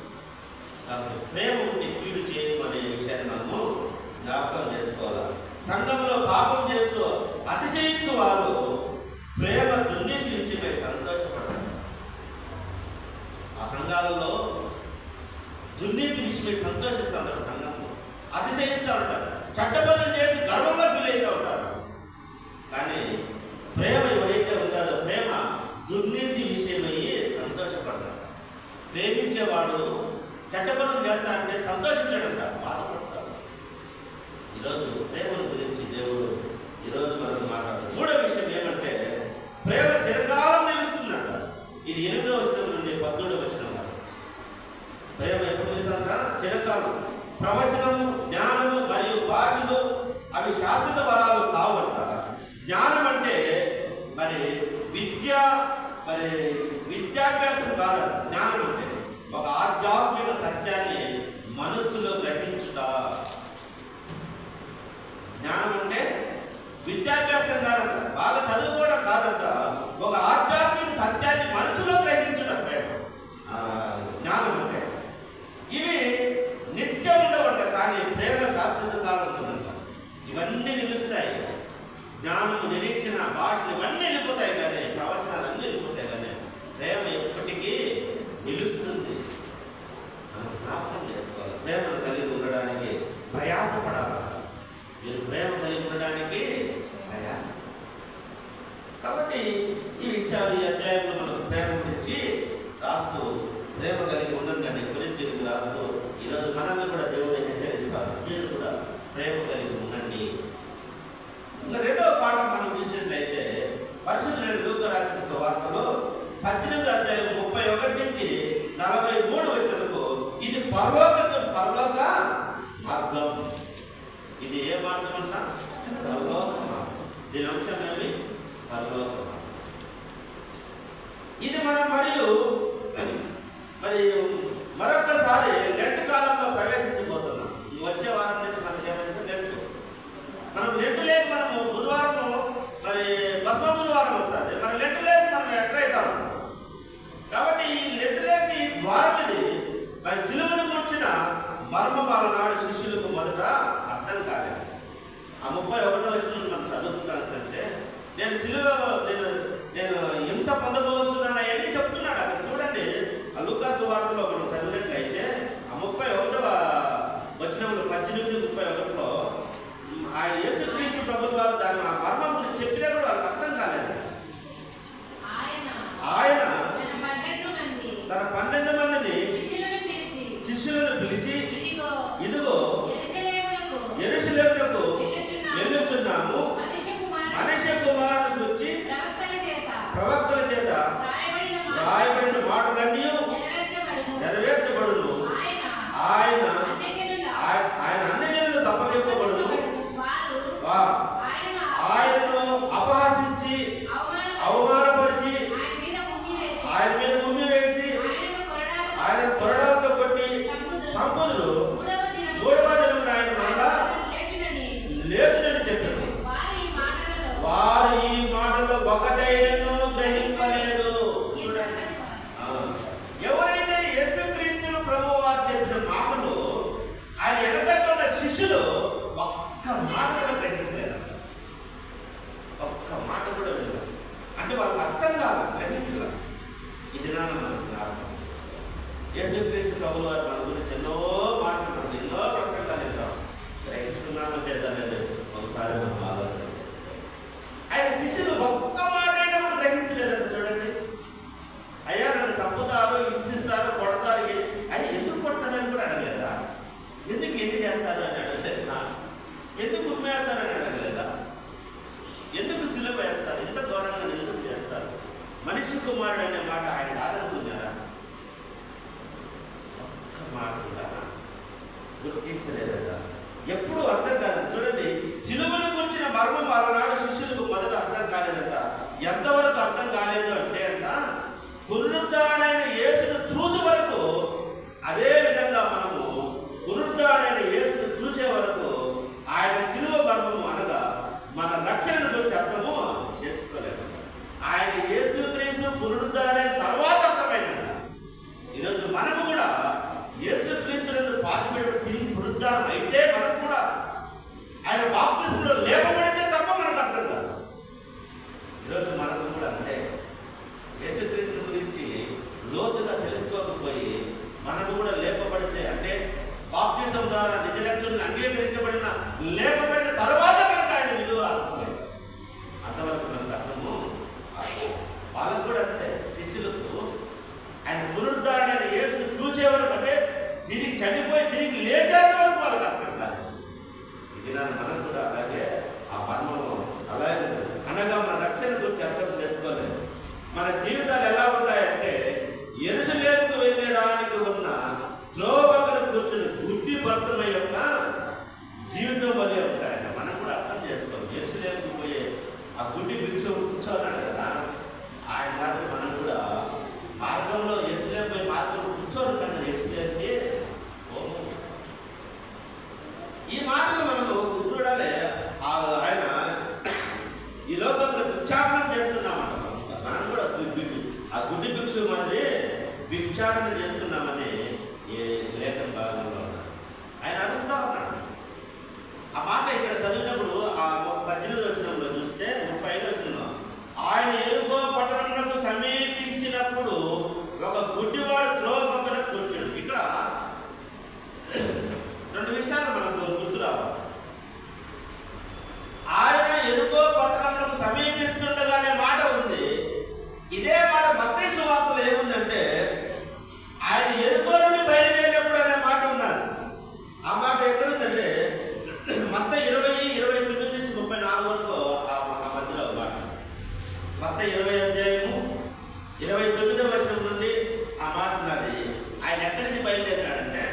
కాబట్టి ప్రేమ ఉంటే కీడు చేయమనే విషయాన్ని మనము జ్ఞాపకం చేసుకోవాలి. సంఘంలో పాపం చేస్తూ అతిశయించు వారు ప్రేమ దుర్నీతి విషయమై సంతోషపడతారు. ఆ సంఘాలలో దుర్నీతి విషయమై సంతోషిస్తూ ఉంటారు. సంఘంలో అతిశయిస్తూ ఉంటారు, చెడ్డ పనులు చేసి గర్వంగా ఫీల్ అవుతూ ఉంటారు. కానీ ప్రేమ ఎవరైతే ఉంటుందో ప్రేమ దుర్నీతి విషయమయ్యి సంతోషపడతారు. ప్రేమించేవాడు చెడ్డ పనులు చేస్తా అంటే సంతోషించాడంట, బాధపడతాడు. ఈరోజు ప్రేమను గురించి దేవుడు ఈరోజు మనకు మాట్లాడుతాడు. మూడో విషయం ఏమంటే ప్రేమ చిరకాలం నిలుస్తుందంట. ఇది 8వ వచనం నుండి 14వ వచనం. ప్రేమ ఎప్పుడు నిలుస్తుందంట? చిరకాలం. ప్రవచనము, జ్ఞానము మరియు భాషలు అవి శాశ్వత వరాలు కావంట. జ్ఞానం అంటే మరి విద్యాభ్యాసం కాదంట. జ్ఞానం అంటే ఒక ఆధ్యాత్మిక సత్యాన్ని మనస్సులో గ్రహించుట. జ్ఞానం అంటే విద్యాభ్యాసం కాదంట, బాగా చదువుకోవడం కాదంట, ఒక ఆధ్యాత్మిక సత్యాన్ని మనసులో గ్రహించడం ప్రేమ. జ్ఞానం అంటే ఇవి నిత్యం ఉండవంట, కానీ ప్రేమ శాశ్వత కాలం ఉంటుందంట. ఇవన్నీ నిలుస్తాయి. జ్ఞానము, నిరీక్షణ, భాషలు ఇవన్నీ వెళ్ళిపోతాయి, కానీ ప్రవచనాలు అన్నీ వెళ్ళిపోతాయి, కానీ ప్రేమ ఎప్పటికీ నిలుస్తుంది. మనం జ్ఞాపకం చేసుకోవాలి. ప్రేమను కలిగి ఉండడానికి ప్రయాసపడాలి. మీరు ప్రేమ కలిగి ఉండడానికి ప్రయాస. కాబట్టి ఈ విషయాలు ఈ అధ్యాయంలో మనం ప్రేమ గురించి రాస్తూ ప్రేమ కలిగి ఉండండి అని కొరింథీయులకు రాస్తూ ఈరోజు మనల్ని కూడా దేవుడు హెచ్చరిస్తారు. మీరు కూడా ప్రేమ కలిగి ఉండండి. ఇంకా రెండవ పాఠం మనం చూసినట్లయితే పరిశుద్ధులైన లూకా రాసిన సువార్తలో 18వ అధ్యాయం 31 నుంచి 43 వచనాలకు ఇది పరలోక మార్గం. ఇది ఏ మార్గం అంట? పరలోక మార్గం. దీని అంశం ఏమి? పరలోక మార్గం. ఇది మనం మరి మరొకసారి లెంట్ కాలంలో ప్రవేశించబోతున్నాం. వచ్చే వారం నుంచి మనకి ఏమైతే లెంట్. మనం లెంట్ లేక మనము బుధవారం మరి భస్మ బుధవారం వస్తుంది. మరి లెంట్ లేక మనం ఎట్లా అవుతాం? కాబట్టి ఈ లెంట్ లేక ఈ ద్వారం ఇది మరి సిలువను కూర్చిన మర్మమాల నాడు శిష్యులకు మొదట అర్థం కాలేదు. ఆ 31వ వచనం మనం చదువుకుంటాను అంటే నేను హింస పొందబోతున్నాను అవన్నీ చెప్తున్నాడు. అక్కడ చూడండి, ఆ లూకా సువార్తలో మనం చదివినట్లయితే ఆ 31వ వచనంలో 18-31లో ఆ యేసుక్రీస్తు ప్రభువు వారు దాని మర్మం గురించి చెప్పినా కూడా వాళ్ళకి అర్థం కాలేదు. ఆయన తన 12 మందిని శిష్యులను పిలిచి ఇదిగో యెరూషలేమునకు వెళ్ళుచున్నాము, మనుష్య కుమారుని గురించి ప్రవక్తల చేత రాయబడిన మాటలన్నీ నెరవేర్చబడును. ఆయన అన్ని జనులు తప్పకెప్పబడును. ఆయనను అపహసించి అవమానపరిచి ఆయన మీద ఉమ్మి వేసి ఆయన కొరడాలతో కొట్టి చంపుదురు. 3వ దినమున ఆయన మరలా లేచునని చెప్పారు. వారు ఈ మాటలో ఒకటైనను గ్రహింపలేదు. ఎవరైతే యేసుక్రీస్తు ప్రభువు వారు చెప్పిన మాటలు ఆయన వెనకాల శిష్యులు ఒక్క మాట కూడా గ్రహించలేదు. ఒక్క మాట కూడా వినలేదు. అంటే వాళ్ళకి అర్థం కాదు, గ్రహించలేదు. ఇది మనం యేసుక్రీస్తు ప్రభువు వారు మన గురించి ఎన్నో మాట్లాడుతున్నాం, ఎన్నో ప్రసంగాలు వింటాం. గ్రహిస్తున్నామంటే దాన్ని ఒకసారి మనం ఆలోచన చేస్తాం. ఆయన శిష్యులు ఒక్క మాట అయినా కూడా గ్రహించలేదంట. చూడండి, అయ్యా నన్ను చంపుతారు, హింసిస్తారు, కొడతారు, మాటగా గుర్తించలేదట. ఎప్పుడు అర్థం కాదు. చూడండి, సిలువను గురించిన మర్మం అలనాడు శిష్యులకు మొదట అర్థం కాలేదట. ఎంతవరకు అర్థం కాలేదు అంటే అంట, పునరుద్ధారుడైన యేసును చూసే వరకు, అదే విధంగా మనము పునరుద్ధారుడైన యేసును చూసే వరకు ఆయన సిలువ మర్మము అనగా మన రక్షణను గురించి అర్థము చేసుకోలేదు. ఆయన యేసుక్రీస్తు పునరుద్ధారుడైన తర్వాత అర్థమైందంట. ఈరోజు మనకు కూడా యేసుక్రీస్తు పాతిపెట్టి తిరిగి పునరుద్ధారం అయితే మనకు కూడా ఆయన బాప్తిస్మలో లేపబడితే తప్ప మనకు అర్థం కాదు. ఈరోజు మనకు కూడా అంటే యేసుక్రీస్తు గురించి లోతుగా తెలుసుకోకపోయి మనకు కూడా లేపబడితే, అంటే బాప్తిసం ద్వారా నిజ రక్షణను అంగీకరించబడిన లేపబడిన తర్వాత మనకు ఆయన విలువ అర్థమైంది. అంతవరకు మనకు అర్థము. వాళ్ళకు కూడా అంతే, శిష్యులకు ఆయన పునరుద్ధారుడైన యేసును చూచేవరకు, అంటే తిరిగి చనిపోయి తిరిగి లేచేంత వరకు వాళ్ళకి అర్థం కాదు. ఇది మనకు కూడా అలాగే ఆ మర్మము అలాగే అనగా మన రక్షణ గురించి అర్థం చేసుకోలేదు. మన జీవితాలు ఎలా ఉంటాయంటే, యెరూషలేముకు వెళ్ళడానికి ఉన్న త్రోవ పక్కన కూర్చుని గుడ్డి భర్తమ యొక్క జీవితం వల్లే ఉంటాయంట. మనం కూడా అర్థం చేసుకోవాలి. యెరూషలేముకు పోయే ఆ గుడ్డి భిక్షువు కూర్చోన్నాడు కదా, ఆయన మాత్రం మనం కూడా మార్గంలో యెరూషలేము పోయి మార్గంలో కూర్చోని ఉంటాం. యెరూషలేముకి ఈ మాటలు మనము చూడాలి. ఆయన ఈ లోకంలో భిక్షాటనం చేస్తున్నామంట. మనం కూడా ఆ గుడ్డి భిక్షు మాదిరి భిక్షాటన చేస్తున్నామని ఈ లేఖన భాగంలో ఉన్నాడు. ఆయన అరుస్తా ఉన్నాడు. ఆ మాట ఇక్కడ చదివినప్పుడు ఆ 18వ వచనంలో చూస్తే 35వ వచనంలో, ఆయన ఎరుగో పట్టణమునకు సమీపించినప్పుడు ఒక గుడ్డివాడు త్రోవ పక్కన కూర్చుడు. ఇక్కడ రెండు విషయాలు మనకు గుర్తు రావాలి. ఆయన ఎరుగో పట్టణమునకు సమీపిస్తుండగానే మాట ఉంది. ఇదే మాట మత్తయి సువార్తలో ఏముందంటే, ఆయన ఎరుకో నుండి బయలుదేరినప్పుడు అనే మాట ఉన్నది. ఆ మాట ఎక్కడుందంటే మత్తయి 20:29 నుంచి 34 వరకు ఆ మధ్యలో మాట. మత్తయి 20 అధ్యాయము 29వ వచనం నుండి ఆ మాట ఉన్నది. ఆయన ఎక్కడి నుంచి బయలుదేరినాడంటే,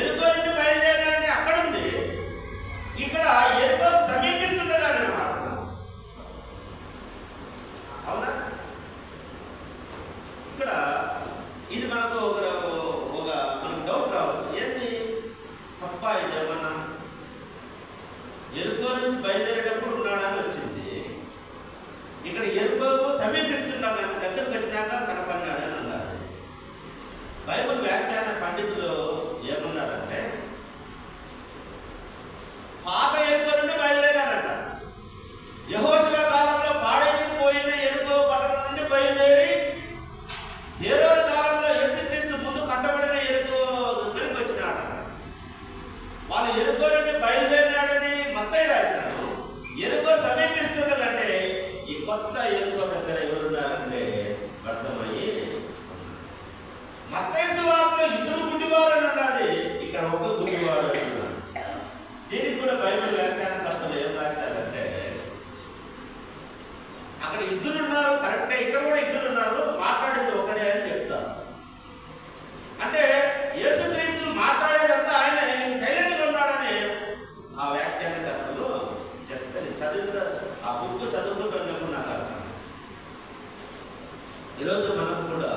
ఎరుకో నుండి బయలుదేరినాడంటే అక్కడ ఉంది. ఇక్కడ ఎరుకో సమీపిస్తుండగానే మాట. అవునా? ఇక్కడ ఇది మనకు ఒక మనకు డౌట్ రావచ్చు. ఏంటి తప్ప ఇది ఏమన్నా? ఎరుకో నుంచి బయలుదేరేటప్పుడు ఉన్నాడని వచ్చింది. ఇక్కడ ఎరుకోకు సమీపిస్తున్నాం, దగ్గరకు వచ్చినాక కనపడినాడని అన్నారు. బైబిల్ వ్యాఖ్యాన పండితులు ఏమన్నారంటే, పాత ఎరుకో నుండి బయలుదేరారట. యెహోషువ కాలంలో పాడైపోయిన ఎరుకో పట్టణం నుండి బయలుదేరి హేరోదు కాలంలో యేసుక్రీస్తు ముందు కట్టబడిన ఎరుకో దగ్గరికి వచ్చినాడు. వాళ్ళు ఎరుకో నుండి బయలుదేరినాడని మత్తయి రాసినాడు. ఎరుకో సమీపిస్తుందంటే ఈ కొత్త ఎరుకో దగ్గర ఎవరున్నారంటే అర్థమయ్యి, మత్తయి సువార్తలో 2 గుడ్డివారు ఉన్నది, ఇక్కడ ఒక గుడ్డివాడు అంటున్నాడు. దీనికి కూడా బైబిల్ వ్యాఖ్యానకర్తలు ఏం రాశారంటే, అక్కడ 2 ఉన్నారు కరెక్టే, ఇక్కడ కూడా 2 ఉన్నారు, మాట్లాడేది ఒకటే అని చెప్తారు. అంటే యేసుక్రీస్తు మాట్లాడేదంతా ఆయన సైలెంట్గా ఉన్నాడని ఆ వ్యాఖ్యానకర్తలు చెప్తారు. చదివిన ఆ బుక్ చదువుకుంటున్నప్పుడు నాకు అర్థం. ఈరోజు మనం కూడా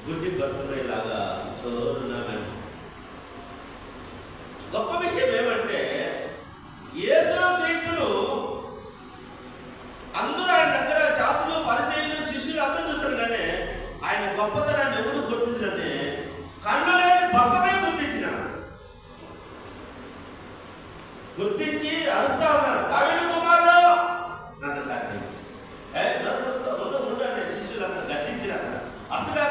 గుడ్డి భర్తలాగా చదువుతున్నామని. గొప్ప విషయం ఏమంటే, యేసుక్రీస్తును అందరూ ఆయన దగ్గర శాస్త్రులు, పరిసయ్యులు, శిష్యులు అందరూ చూస్తారు. కానీ ఆయన గొప్పతనాన్ని ఎవరు గుర్తించరని కళ్ళు లేని భక్తమే గుర్తించి అరుస్తా ఉన్నాడు, దావీదు కుమారుడు నన్ను గద్దించి. శిష్యులంతా గద్దించినారు. అసగా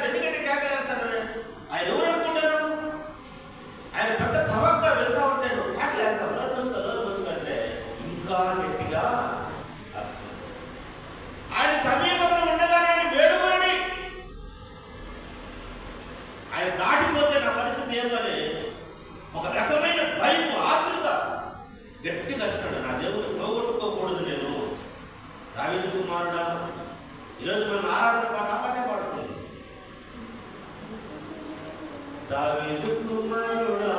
గట్టి కేకలేస్తాను. ఆయన ఎవరు అనుకుంటాను? ఆయన పెద్ద ప్రవక్త వెళ్తా ఉంటాడు, కేకలేస్తాం, నోరు అంటే ఇంకా గట్టిగా అరుస్తాడు. ఆయన సమీపంలో ఉండగానే ఆయన వేడుకొని ఆయన దాటిపోతే నా పరిస్థితి ఏమని ఒక రకమైన భయం, ఆతృత గట్టిగా వస్తున్నాడు. నా దేవుడు పోగొట్టుకోకూడదు నేను, దావీదు కుమారుడా. ఈరోజు మనం ఆరాధన పాట పాడుతుంది. దావీదు కుమారుడా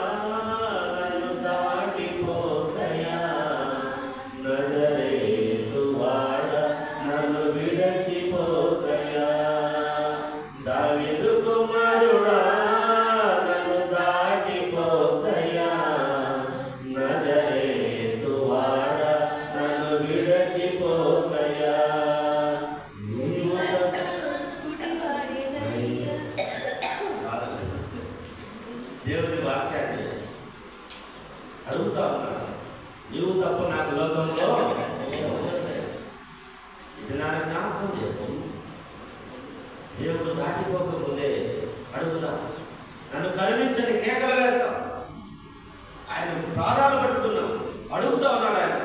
నన్ను దాటిపోకయా, నజరేతు వాడ నన్ను విడచిపోకయా. దావీదు కుమారుడా నన్ను దాటిపోకయా, నజరేతు వాడ నన్ను విడచిపోకయా. దేవుని వాక్యాన్ని అడుగుతా ఉన్నాడు. నీవు తప్ప నాకు లోకంలో ఇది నా జ్ఞాపకం చేస్తాం. దేవుడు దాటిపోకముందే అడుగుతాం. నన్ను కరుణించని కేకలు వేస్తాం. ఆయన పాదాలు పట్టుకున్నాం, అడుగుతా ఉన్నాడు.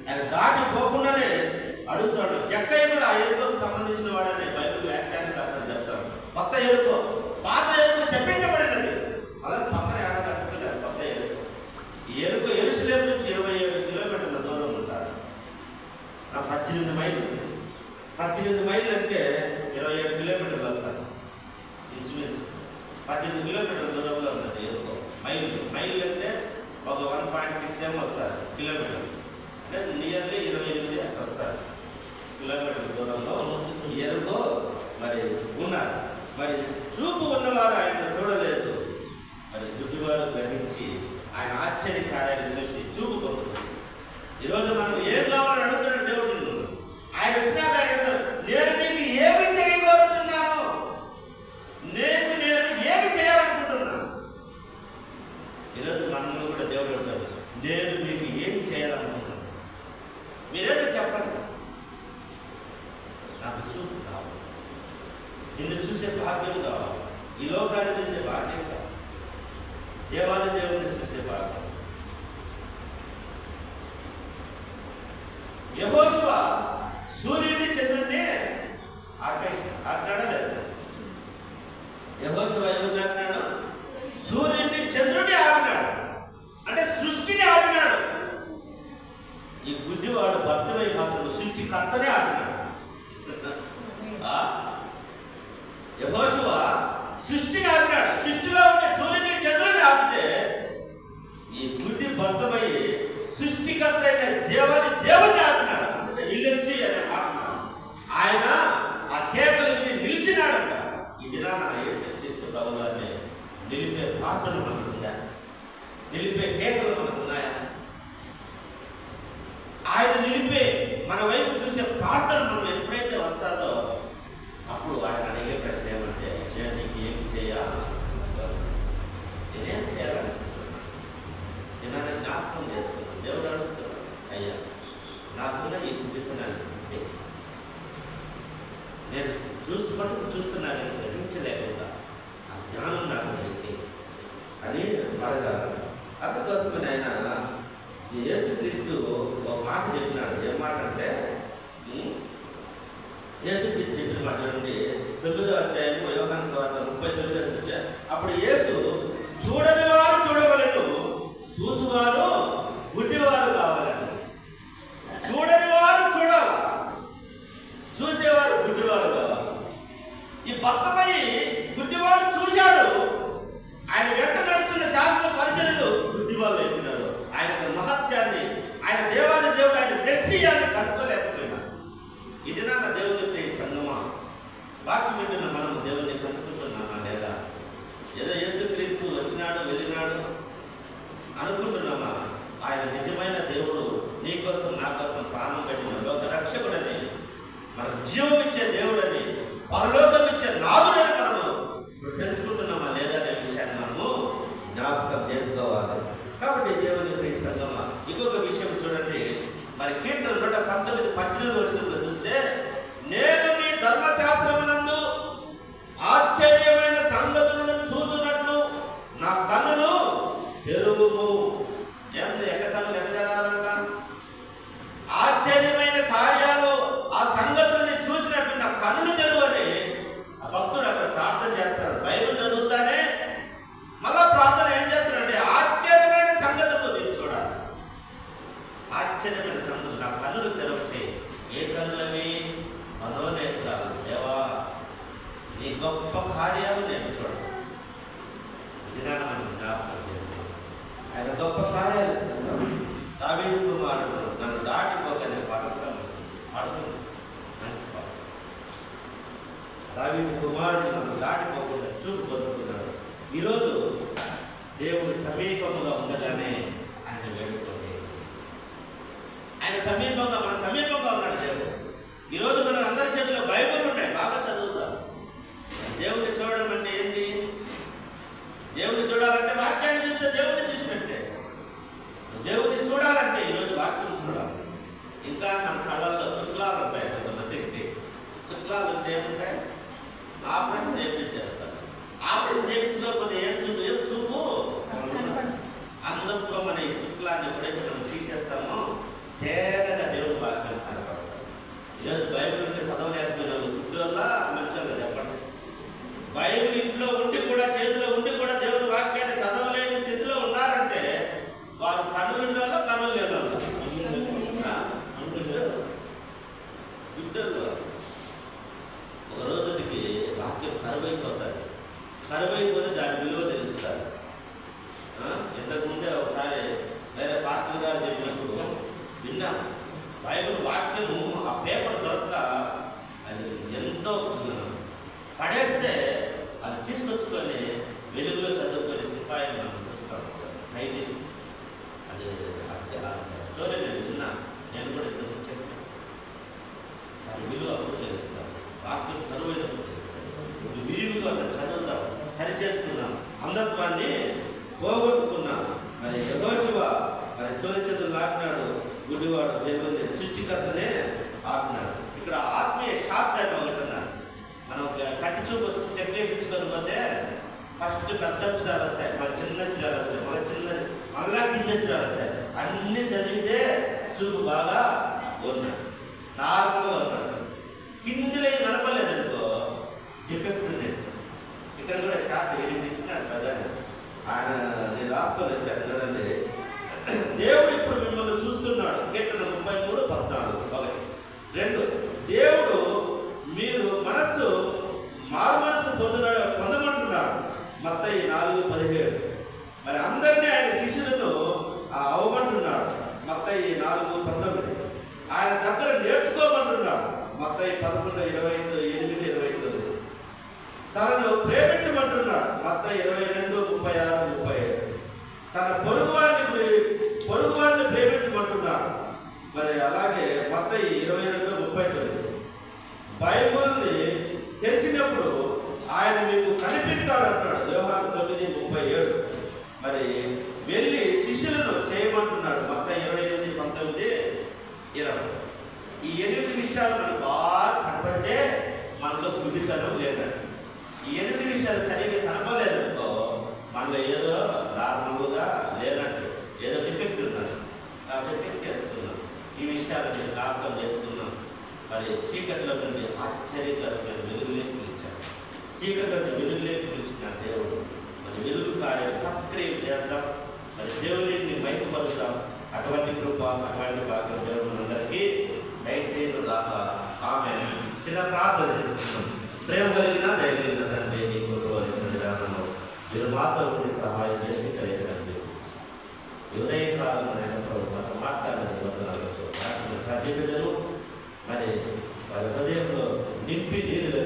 ఆయన దాటిపోకుండానే అడుగుతాడు. జక్కయ్య కూడా ఆ ఎరుకకు సంబంధించిన వాడని బైబిల్ వ్యాఖ్యానికి అర్థం చెప్తాడు. కొత్త ఎరుక, పాత ఎరుక చెప్పించబడినది, అలా పక్కన ఏడ కట్టుకున్నారు కొత్త ఎరుక. ఈ ఎరుక యెరూషలేము నుంచి 27 కిలోమీటర్ల దూరం ఉంటారు. 18 మైళ్ళు. 18 మైళ్ళు అంటే 27 కిలోమీటర్లు వస్తారు. ఇంచుమించు 18 కిలోమీటర్ల దూరంలో ఉన్నది ఎరుక. మైళ్ళు అంటే ఒక 1.6 వస్తారు కిలోమీటర్, అంటే నియర్లీ 28 వస్తారు కిలోమీటర్ల దూరంలో ఎరుకో మరి ఉన్నారు. మరి చూపు ఉన్నవారు ఆయన చూడలేదు, మరి గుడ్డివారు గ్రహించి ఆయన ఆశ్చర్య కార్యాలను చూసి చూపు పొందుతారు. ఈరోజు మనం ఏం కావాలని అడుగుతున్నాడు దేవుడు. ఆయన వచ్చినాక ఆయన అడుగుతాడు, నేను నీకు ఏమి చేయగలుగుతున్నాను, నేను ఏమి చేయాలనుకుంటున్నాను. ఈరోజు మనల్ని కూడా దేవుడు అంటాడు, నేను మీకు ఏమి చేయాలనుకుంటున్నాను, మీరేదో చెప్పండి. నాకు చూపు కావాలి, నిన్ను చూసే భాగ్యం కావాలి, ఈ లోకాన్ని చూసే భాగ్యం కావాలి, దేవాది దేవుడిని చూసే భాగ్యం. యెహోషువ సూర్యుడిని చంద్రుడిని ఆజ్ఞాడా లేదు. యెహోషువ ఎవరిని ఆజ్ఞాడు? సూర్యుడిని చంద్రుడిని ఆజ్ఞాడు, అంటే సృష్టిని ఆజ్ఞాడు. ఈ గుడ్డివాడు భక్తులై మాత్రం సృష్టికర్తనే ఆజ్ఞాడు. యెహోషువ సృష్టిని ఆపినాడు. సృష్టిలో ఉండే సూర్యుని చంద్రుని ఆపితే ఈ గుడ్డి భక్తమై సృష్టికర్త అయిన దేవుని ఆపినాడు. అందుకే నిలిచి ఆపినాడు. ఆయన ఆ కేకలు విని నిలిచినాడంట. ఇది నా యేసుక్రీస్తు ప్రభువారిని నిలిపే ప్రార్థన మనకుందా? నిలిపే కేకలు మనకున్నాయా? ఆయన నిలిపే మన వైపు చూసే ప్రార్థన మనం ఎప్పుడైతే వస్తాదో అప్పుడు ఆయన అడిగే ప్రశ్న ఏమంటే, నేను నీకు ఏమి చేయాలి, నేనేం చేయాలనుకుంటున్నాను, నేను జ్ఞాపకం చేసుకున్నాను. దేవుడు అడుగుతున్నాడు, అయ్యా నాకున్న ఈ గుడ్డితనాన్ని తీసే, నేను చూస్తున్నాను గ్రహించలేకుండా ఆ జ్ఞానం నాకు వేసి అని అడగాలి. అందుకోసమని ఆయన యేసుక్రీస్తు ఒక మాట చెప్పినాడు. ఏం మాట అంటే, యేసుక్రీస్తు చెప్పిన మాట నుండి 9వ అధ్యాయం యోహాను సువార్త 39వ వచ్చారు. అప్పుడు యేసు, చూడని వారు చూడవలెను, చూచువారు గుడ్డివారు కావాలని. చూడని వారు చూడాలా, చూసేవారు గుడ్డివారు కావాలి. ఈ భక్తపై గుడ్డివారు చూశాడు. ఆయన వెంట నడుచున్న శాస్త్ర పరిచర్యలు గుడ్డివారు చెప్పినారు. ఆయన మహత్యాన్ని, ఆయన దేవాది దేవుడు ఆయన ప్రశ్నీయాన్ని కనుక్కోలేకపోయినాడు. ఇది నా దేవుని యొక్క ఈ సంగమా, వాక్యం వింటున్న మనం దేవుని కనుక్కుంటున్నామా లేదా? ఏదో యేసుక్రీస్తు వచ్చినాడు వెళ్ళినాడు అనుకుంటున్నామా? ఆయన నిజమైన దేవుడు, నీ కోసం నా కోసం ప్రాణం పెట్టిన లోక రక్షకుడని, మనకు జీవం ఇచ్చే దేవుడని, పరలోకం ఇచ్చే నాదుడని మనము తెలుసుకుంటున్నామా లేదా అనే విషయాన్ని మనము జ్ఞాపకం చేసుకోవాలి. కాబట్టి దేవుని యొక్క సంగమా. ఇంకొక విషయం చూడండి, మరి కీర్తన 119:18 వచనంలో చూస్తే, నేను నీ ధర్మశాస్త్రమునందు ఆశ్చర్యమైన సంగతులను చూచున్నట్లు నా కన్నులు తెరువుము. ఎక్కడ కన్నులు ఎక్కడ తెరాలంట? ఆశ్చర్యమైన కార్యాలు, ఆ సంగతులని చూసినట్టు నా కన్నులు తెరువని ఆ భక్తుడు అక్కడ ప్రార్థన చేస్తాడు. బైబిల్ చదువుతానే మళ్ళా ప్రార్థన ఏం చేస్తాడంటే, ఆశ్చర్యమైన సంగతులు నేను చూడాలి. ఆశ్చర్యమైన సంగతులు నా కన్నులు తెరవచ్చే. ఏ కన్ను ఈరోజు దేవుడు సమీపముగా ఉండగానే ఆయన వేడుకోండి. ఆయన సమీపంగా మన సమీపంగా ఉన్నాడు దేవుడు. ఈరోజు మన అందరి చేతిలో బైబిల్ ఉంటాయి, బాగా చదువుతాం. దేవుడిని చూడడం అంటే ఏంటి? దేవుడిని చూడాలంటే వాక్యాన్ని చూస్తే దేవుడిని చూసినట్టే. దేవుడిని చూడాలంటే ఈరోజు వాక్యం చూడాలి. ఇంకా మన కళ్ళల్లో చుక్లాలు ఉంటాయి. కొంతమందికి చుక్లాలు ఉంటే ఏముంటాయి? ఆపరేషన్ చేయించేస్తారు. ఆపరేషన్ చేయించకపోతే ఏం చూపు అంధత్వం అనే చుక్లాన్ని ఎప్పుడైతే మనం తీసేస్తామో తేరగా దేవుడి వాక్యం కనపడతాం. ఈరోజు బైబిల్ ఉంటే చదవలేకపోయిన గుడ్డోళ్ళ మంచోళ్ళ చెప్పండి. బైబిల్ ఇంట్లో ఉండి కూడా, చేతిలో ఉండి కూడా దేవుడి వాక్యాన్ని చదవలేని స్థితిలో ఉన్నారంటే వారు కనులు ఉన్నారో కనులు లేదో గుడ్డలు. ఒక రోజుకి వాక్యం కరువైపోతుంది. కరువైపోతే దాని విలువ తెలుస్తారు. ఇంతకుముందే ఒకసారి వేరే పాస్టర్ గారు చెప్పినప్పుడు విన్నాం. బైబిల్ వాక్యము ఆ పేపర్ దొరక అది ఎంతో పడేస్తే అది తీసుకొచ్చుకొని వెలుగులో చదువుకొని సిపాయిని మనం చూస్తాం. ఖైదీ అది స్టోరీ నేను విన్నా. నేను కూడా ఇంతకు చెప్పాను. దాని విలువ అప్పుడు తెలుస్తాను. వాక్యం కరువైనప్పుడు తెలుస్తాను. విరివిగా చదువుతాం, సరి చేసుకున్నాం, అంధత్వాన్ని పోగొట్టుకున్నాం. మరి యెహోషువ మరి సూర్యచంద్రులు ఆపినాడు, గుడ్డివాడు దేవుని సృష్టికర్తనే ఆపినాడు. ఇక్కడ ఆత్మీయ షాప్ అని ఒకటి ఉన్నారు. మనం కట్టి చూపు చెక్ చేయించుకొని పోతే ఫస్ట్ పెద్ద అక్షరాలు వస్తాయి, మళ్ళీ చిన్న అక్షరాలు వస్తాయి, మళ్ళీ చిన్నది, మళ్ళా కింద అక్షరాలు వస్తాయి. అన్నీ చదివితే చూపు బాగా ఉన్నాడు, నార్మల్గా ఉన్నాడు. కిందిలో కనపడలేదనుకో డిఫెక్ట్ ఉండేది. ఇక్కడ కూడా షాప్ 8 ఇచ్చినాడు పెద్ద ఆయన. నేను రాసుకొని వచ్చాను చూడండి. దేవుడు ఇప్పుడు మిమ్మల్ని చూస్తున్నాడు. కీర్తన 33:14. 1, 2 దేవుడు మీరు మారు మనస్సు పొందమంటున్నాడు. మత్తయి 4:17. మరి అందరినీ ఆయన శిష్యులను అవ్వమంటున్నాడు. మత్తయి 4:19. ఆయన దగ్గర నేర్చుకోమంటున్నాడు. మత్తయి 11:28, 29. తనను ప్రేమించమంటున్నాడు. మత్తయి 22:36, 37. తన పొరుగువారిని ప్రేమించమంటున్నాడు. మరి అలాగే మత్తయి 22:39. బైబిల్ని తెలిసినప్పుడు ఆయన మీకు కనిపిస్తాడు అంటాడు. యోహాను 9:37. మరి వెళ్ళి శిష్యులను చేయమంటున్నాడు. మత్తయి 28:19, 20. ఈ 8 విషయాలు మనకు బాగా కనపడితే మనలో గుడ్డితనం లేదండి. ఈ 8 విషయాలు సరిగ్గా కనపడలేదనుకో మనలో ఏదో నార్మల్గా లేనట్టు, ఏదో డిఫెక్ట్ ఉన్నది. కాబట్టి చెక్ చేసుకున్నాం. ఈ విషయాలు మీరు జ్ఞాపకం చేసుకున్నాం. మరి చీకట్లో నుండి ఆశ్చర్యకరమైన వెలుగులేకి పిలిచాడు. చీకట్లో వెలుగులేకి పిలిచిన దేవుడు మరి వెలుగు కార్యం సత్క్రియం చేస్తాం. మరి దేవుడిని మైపరుస్తాం. అటువంటి కృప, అటువంటి భాగ్యం దేవుడు మనందరికీ దయచేయను దాకా. ఆమేన్. చిన్న ప్రార్థన చేసుకుంటాం. ప్రేమ కలిగిన దయగలిగిన తండ్రి, నీ కుటుంబాన్ని సన్నిధానంలో మీరు మాతో ఉండి సహాయం చేసి కలిగినండి. ఉదయకాలంలో మాతో మాట్లాడిన వందనాలు. ప్రతి బిడ్డను మరి వారి హృదయంలో నింపి నీరు